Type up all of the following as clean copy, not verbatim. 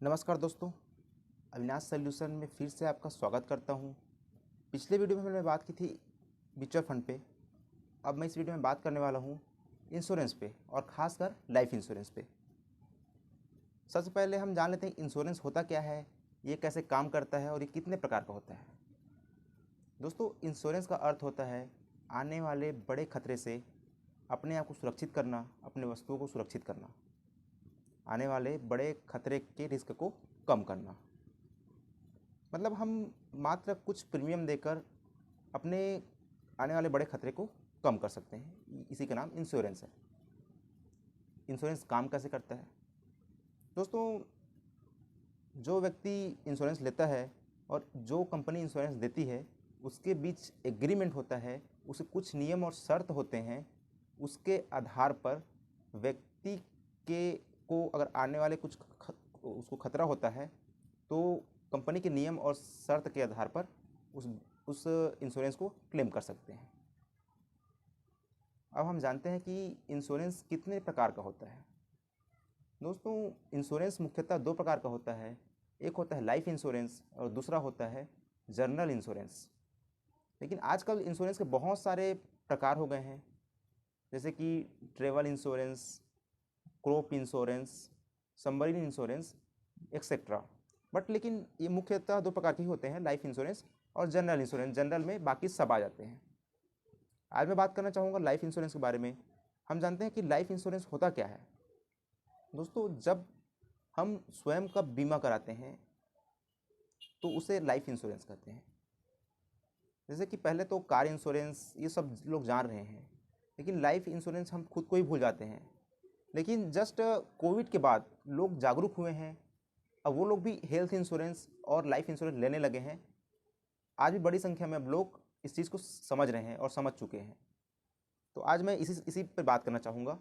नमस्कार दोस्तों, अविनाश सॉल्यूशन में फिर से आपका स्वागत करता हूं। पिछले वीडियो में मैंने बात की थी म्यूचुअल फंड पे। अब मैं इस वीडियो में बात करने वाला हूं इंश्योरेंस पे और ख़ासकर लाइफ इंश्योरेंस पे। सबसे पहले हम जान लेते हैं इंश्योरेंस होता क्या है, ये कैसे काम करता है और ये कितने प्रकार का होता है। दोस्तों, इंश्योरेंस का अर्थ होता है आने वाले बड़े खतरे से अपने आप को सुरक्षित करना, अपने वस्तुओं को सुरक्षित करना, आने वाले बड़े खतरे के रिस्क को कम करना। मतलब हम मात्र कुछ प्रीमियम देकर अपने आने वाले बड़े खतरे को कम कर सकते हैं। इसी का नाम इंश्योरेंस है। इंश्योरेंस काम कैसे करता है दोस्तों? जो व्यक्ति इंश्योरेंस लेता है और जो कंपनी इंश्योरेंस देती है, उसके बीच एग्रीमेंट होता है। उसे कुछ नियम और शर्त होते हैं। उसके आधार पर व्यक्ति के को अगर आने वाले उसको खतरा होता है तो कंपनी के नियम और शर्त के आधार पर उस इंश्योरेंस को क्लेम कर सकते हैं। अब हम जानते हैं कि इंश्योरेंस कितने प्रकार का होता है। दोस्तों, इंश्योरेंस मुख्यतः दो प्रकार का होता है। एक होता है लाइफ इंश्योरेंस और दूसरा होता है जनरल इंश्योरेंस। लेकिन आजकल इंश्योरेंस के बहुत सारे प्रकार हो गए हैं, जैसे कि travel insurance, crop insurance, submarine insurance etcetera. But लेकिन ये मुख्यतः दो प्रकार के ही होते हैं, लाइफ इंश्योरेंस और जनरल इंश्योरेंस। जनरल में बाकी सब आ जाते हैं। आज मैं बात करना चाहूँगा लाइफ इंश्योरेंस के बारे में। हम जानते हैं कि लाइफ इंश्योरेंस होता क्या है। दोस्तों, जब हम स्वयं का बीमा कराते हैं तो उसे लाइफ इंश्योरेंस कहते हैं। जैसे कि पहले तो कार इंश्योरेंस ये सब लोग जान रहे हैं, लेकिन लाइफ इंश्योरेंस हम खुद को ही भूल जाते हैं। लेकिन जस्ट कोविड के बाद लोग जागरूक हुए हैं। अब वो लोग भी हेल्थ इंश्योरेंस और लाइफ इंश्योरेंस लेने लगे हैं। आज भी बड़ी संख्या में अब लोग इस चीज़ को समझ रहे हैं और समझ चुके हैं। तो आज मैं इसी पर बात करना चाहूँगा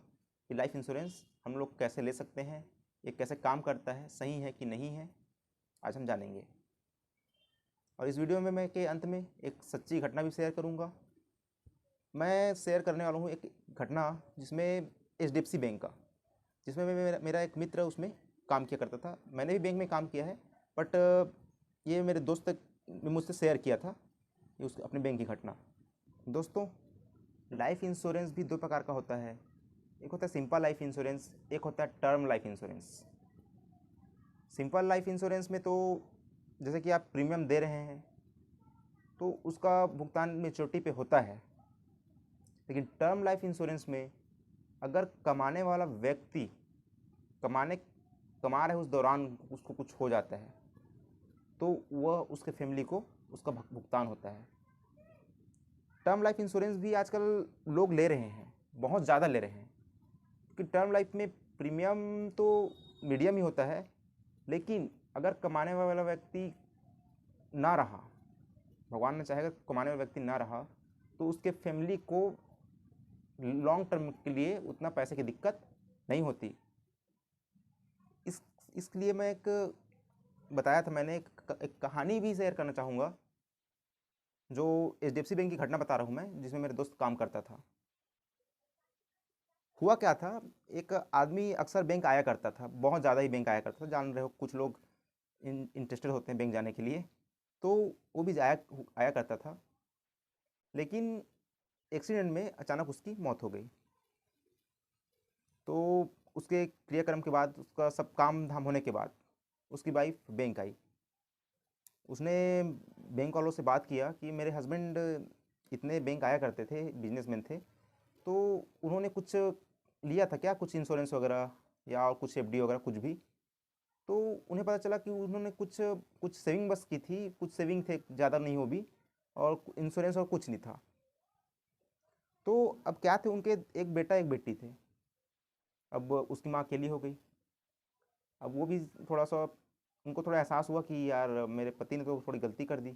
कि लाइफ इंश्योरेंस हम लोग कैसे ले सकते हैं, ये कैसे काम करता है, सही है कि नहीं है, आज हम जानेंगे। और इस वीडियो में मैं के अंत में एक सच्ची घटना भी शेयर करूँगा। मैं शेयर करने वाला हूँ एक घटना जिसमें HDFC बैंक का, जिसमें मेरा एक मित्र उसमें काम किया करता था। मैंने भी बैंक में काम किया है, बट ये मेरे दोस्त ने मुझसे शेयर किया था ये उस अपने बैंक की घटना। दोस्तों, लाइफ इंश्योरेंस भी दो प्रकार का होता है। एक होता है सिंपल लाइफ इंश्योरेंस, एक होता है term life insurance. Simple life insurance में तो जैसे कि आप प्रीमियम दे रहे हैं तो उसका भुगतान मैच्योरिटी पे होता है। लेकिन टर्म लाइफ इंश्योरेंस में अगर कमाने वाला व्यक्ति कमा रहे उस दौरान उसको कुछ हो जाता है तो वह उसके फैमिली को उसका भुगतान होता है। टर्म लाइफ इंश्योरेंस भी आजकल लोग ले रहे हैं, बहुत ज़्यादा ले रहे हैं, क्योंकि टर्म लाइफ में प्रीमियम तो मीडियम ही होता है। लेकिन अगर कमाने वाला व्यक्ति ना रहा, भगवान ने चाहेगा कमाने वाला व्यक्ति ना रहा, तो उसके फैमिली को लॉन्ग टर्म के लिए उतना पैसे की दिक्कत नहीं होती। इसलिए मैं बताया था, मैंने एक कहानी भी शेयर करना चाहूँगा, जो HDFC बैंक की घटना बता रहा हूँ मैं, जिसमें मेरे दोस्त काम करता था। हुआ क्या था, एक आदमी अक्सर बैंक आया करता था, बहुत ज़्यादा ही बैंक आया करता था। जान रहे हो, कुछ लोग इंटरेस्टेड होते हैं बैंक जाने के लिए, तो वो भी आया करता था। लेकिन एक्सीडेंट में अचानक उसकी मौत हो गई। तो उसके क्रियाक्रम के बाद, उसका सब काम धाम होने के बाद उसकी वाइफ बैंक आई। उसने बैंक वालों से बात किया कि मेरे हस्बैंड इतने बैंक आया करते थे, बिजनेसमैन थे, तो उन्होंने कुछ लिया था क्या, कुछ इंश्योरेंस वगैरह या और कुछ FD वगैरह कुछ भी। तो उन्हें पता चला कि उन्होंने कुछ सेविंग बस की थी, कुछ सेविंग थे, ज़्यादा नहीं वो भी, और इंश्योरेंस और कुछ नहीं था। तो अब क्या थे, उनके एक बेटा एक बेटी थे। अब उसकी माँ अकेली हो गई। अब वो भी थोड़ा सा, उनको थोड़ा एहसास हुआ कि यार मेरे पति ने तो थोड़ी गलती कर दी,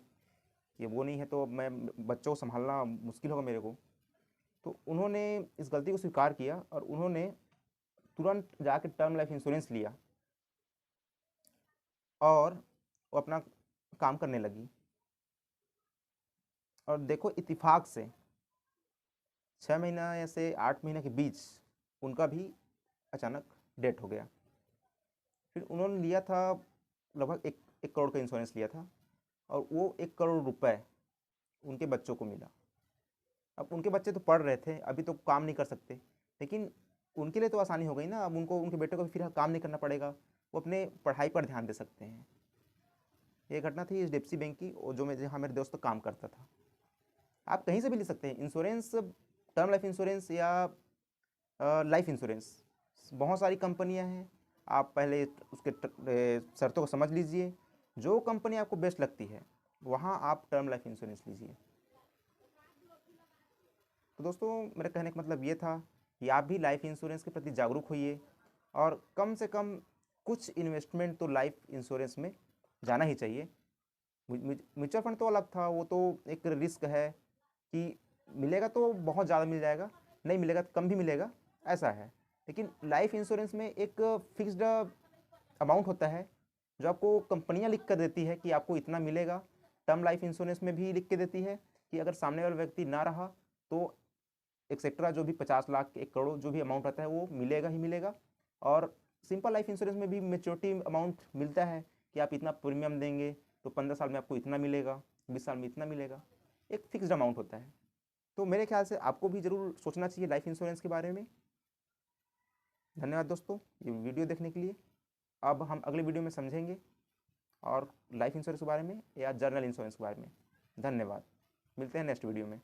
ये वो नहीं है तो अब मैं बच्चों को संभालना मुश्किल होगा मेरे को। तो उन्होंने इस गलती को स्वीकार किया और उन्होंने तुरंत जाके टर्म लाइफ इंश्योरेंस लिया और वो अपना काम करने लगी। और देखो, इत्तेफाक से 6 महीना या से 8 महीने के बीच उनका भी अचानक डेथ हो गया। फिर उन्होंने लिया था लगभग 1 करोड़ का इंश्योरेंस लिया था और वो 1 करोड़ रुपए उनके बच्चों को मिला। अब उनके बच्चे तो पढ़ रहे थे, अभी तो काम नहीं कर सकते, लेकिन उनके लिए तो आसानी हो गई ना। अब उनको, उनके बेटे को फिर काम नहीं करना पड़ेगा, वो अपने पढ़ाई पर ध्यान दे सकते हैं। ये घटना थी एचडीएफसी बैंक की, जो जहाँ मेरे दोस्त काम करता था। आप कहीं से भी ले सकते हैं इंश्योरेंस, टर्म लाइफ इंश्योरेंस या लाइफ इंश्योरेंस। बहुत सारी कंपनियां हैं, आप पहले उसके शर्तों को समझ लीजिए। जो कंपनी आपको बेस्ट लगती है वहाँ आप टर्म लाइफ इंश्योरेंस लीजिए। तो दोस्तों, मेरे कहने का मतलब ये था कि आप भी लाइफ इंश्योरेंस के प्रति जागरूक होइए और कम से कम कुछ इन्वेस्टमेंट तो लाइफ इंश्योरेंस में जाना ही चाहिए। म्यूचुअल फंड तो अलग था, वो तो एक रिस्क है कि मिलेगा तो बहुत ज़्यादा मिल जाएगा, नहीं मिलेगा तो कम भी मिलेगा, ऐसा है। लेकिन लाइफ इंश्योरेंस में एक फिक्स्ड अमाउंट होता है जो आपको कंपनियां लिख कर देती है कि आपको इतना मिलेगा। टर्म लाइफ इंश्योरेंस में भी लिख के देती है कि अगर सामने वाला व्यक्ति ना रहा तो एक्सेट्रा जो भी 50 लाख 1 करोड़ जो भी अमाउंट रहता है वो मिलेगा ही मिलेगा। और सिंपल लाइफ इंश्योरेंस में भी मेच्योरिटी अमाउंट मिलता है कि आप इतना प्रीमियम देंगे तो 15 साल में आपको इतना मिलेगा, 20 साल में इतना मिलेगा, एक फिक्स्ड अमाउंट होता है। तो मेरे ख्याल से आपको भी ज़रूर सोचना चाहिए लाइफ इंश्योरेंस के बारे में। धन्यवाद दोस्तों ये वीडियो देखने के लिए। अब हम अगले वीडियो में समझेंगे और लाइफ इंश्योरेंस के बारे में या जर्नल इंश्योरेंस के बारे में। धन्यवाद, मिलते हैं नेक्स्ट वीडियो में।